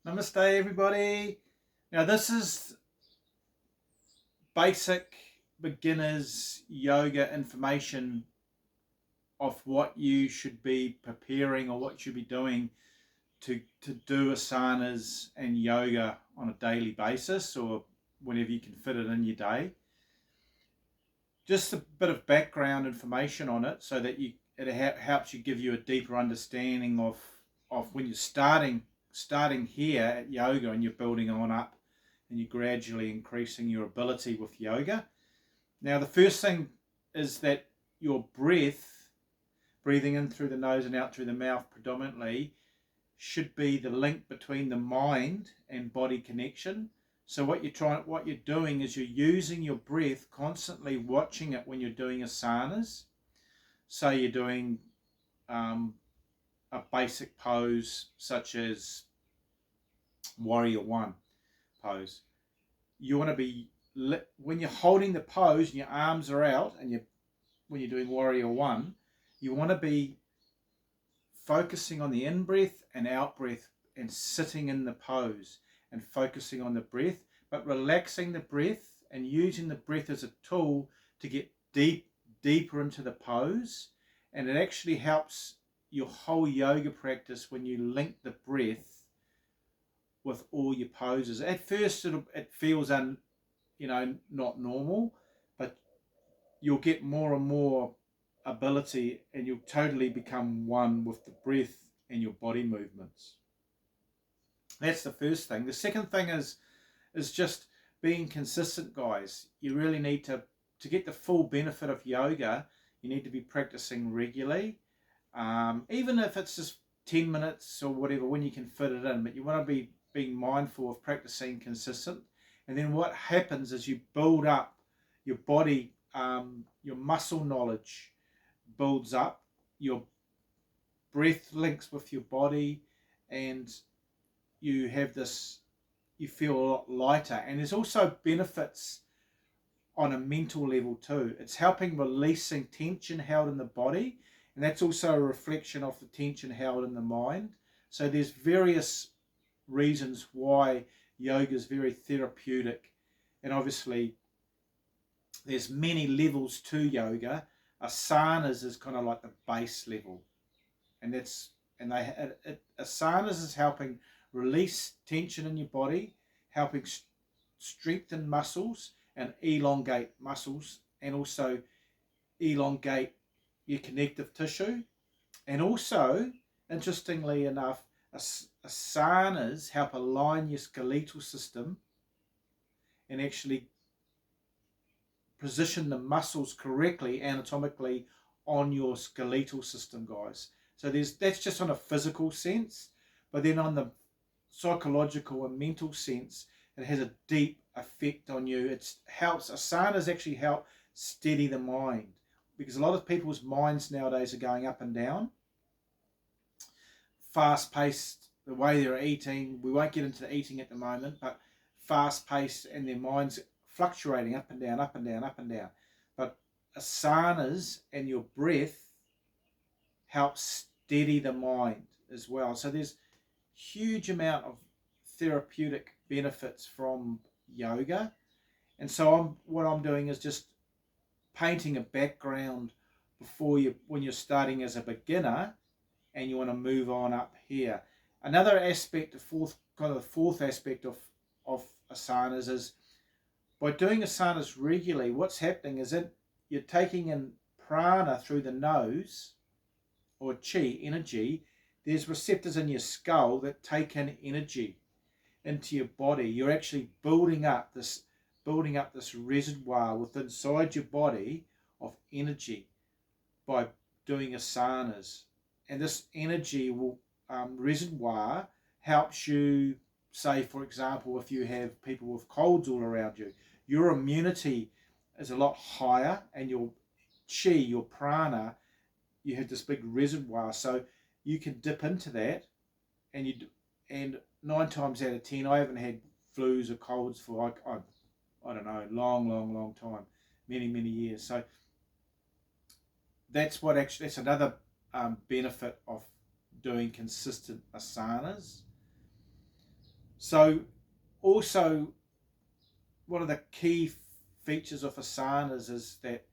Namaste, everybody. Now, this is basic beginners yoga information of what you should be preparing or what you should be doing to do asanas and yoga on a daily basis or whenever you can fit it in your day. Just a bit of background information on it so that it helps you give you a deeper understanding of when you're starting here at yoga and you're building on up and you're gradually increasing your ability with yoga. Now, the first thing is that your breathing in through the nose and out through the mouth predominantly, should be the link between the mind and body connection. So what you're doing is you're using your breath, constantly watching it when you're doing asanas. So you're doing a basic pose such as Warrior One pose. You want to be, when you're holding the pose and your arms are out, and when you're doing Warrior One, you want to be focusing on the in-breath and out-breath and sitting in the pose and focusing on the breath, but relaxing the breath and using the breath as a tool to get deeper into the pose. And it actually helps your whole yoga practice when you link the breath with all your poses. At first it feels not normal, but you'll get more and more ability and you'll totally become one with the breath and your body movements. That's the first thing. The second thing is just being consistent, guys. You really need to get the full benefit of yoga, you need to be practicing regularly, even if it's just 10 minutes or whatever, when you can fit it in. But you want to be being mindful of practicing consistent. And then what happens is you build up your body, your muscle knowledge builds up, your breath links with your body, and you feel a lot lighter. And there's also benefits on a mental level too. It's helping releasing tension held in the body, and that's also a reflection of the tension held in the mind. So there's various reasons why yoga is very therapeutic, and obviously there's many levels to yoga. Asanas is kind of like the base level, and asanas is helping release tension in your body, helping strengthen muscles and elongate muscles, and also elongate your connective tissue. And also, interestingly enough, asanas help align your skeletal system and actually position the muscles correctly anatomically on your skeletal system, guys. So that's just on a physical sense, but then on the psychological and mental sense, it has a deep effect on you. Asanas actually help steady the mind, because a lot of people's minds nowadays are going up and down, fast paced, the way they're eating. We won't get into the eating at the moment, but fast paced, and their minds fluctuating up and down, up and down, up and down. But asanas and your breath help steady the mind as well. So there's huge amount of therapeutic benefits from yoga. And so what I'm doing is just painting a background when you're starting as a beginner and you want to move on up here. Another aspect, the fourth aspect of asanas is, by doing asanas regularly, what's happening is that you're taking in prana through the nose, or chi, energy. There's receptors in your skull that take in energy into your body. You're actually building up this reservoir within inside your body of energy by doing asanas. And this energy reservoir helps you, say for example, if you have people with colds all around you, your immunity is a lot higher, and your chi, your prana, you have this big reservoir, so you can dip into that, and 9 times out of 10, I haven't had flus or colds for I don't know, long time, many years. So that's another benefit of doing consistent asanas. So also one of the key features of asanas is that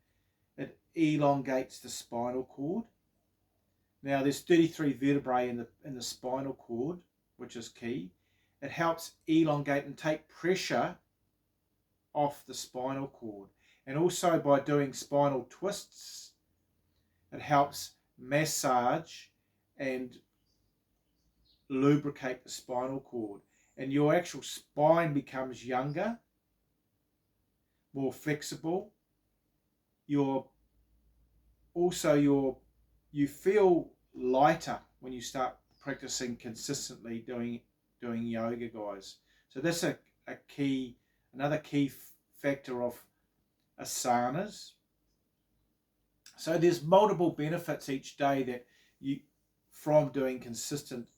it elongates the spinal cord. Now there's 33 vertebrae in the spinal cord, which is key. It helps elongate and take pressure off the spinal cord. And also by doing spinal twists, it helps massage and lubricate the spinal cord. And your actual spine becomes younger, more flexible. You feel lighter when you start practicing consistently doing yoga, guys. So that's another key factor of asanas. So there's multiple benefits each day that you from doing consistent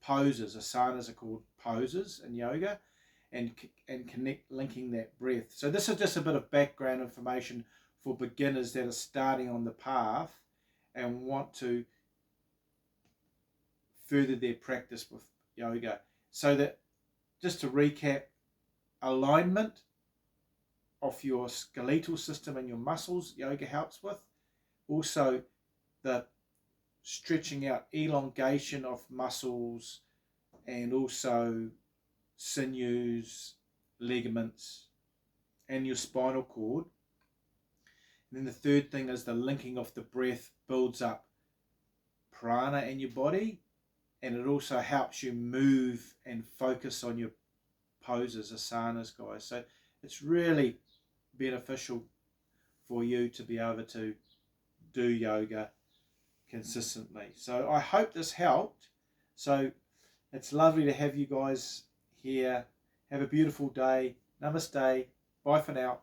poses. Asanas are called poses in yoga, and linking that breath. So this is just a bit of background information for beginners that are starting on the path and want to further their practice with yoga. So that, just to recap, alignment of your skeletal system and your muscles, yoga helps with. Also, the stretching out, elongation of muscles, and also sinews, ligaments, and your spinal cord. And then the third thing is the linking of the breath builds up prana in your body, and it also helps you move and focus on your poses, asanas, guys. So it's really beneficial for you to be able to do yoga consistently. So I hope this helped. So it's lovely to have you guys here. Have a beautiful day. Namaste. Bye for now.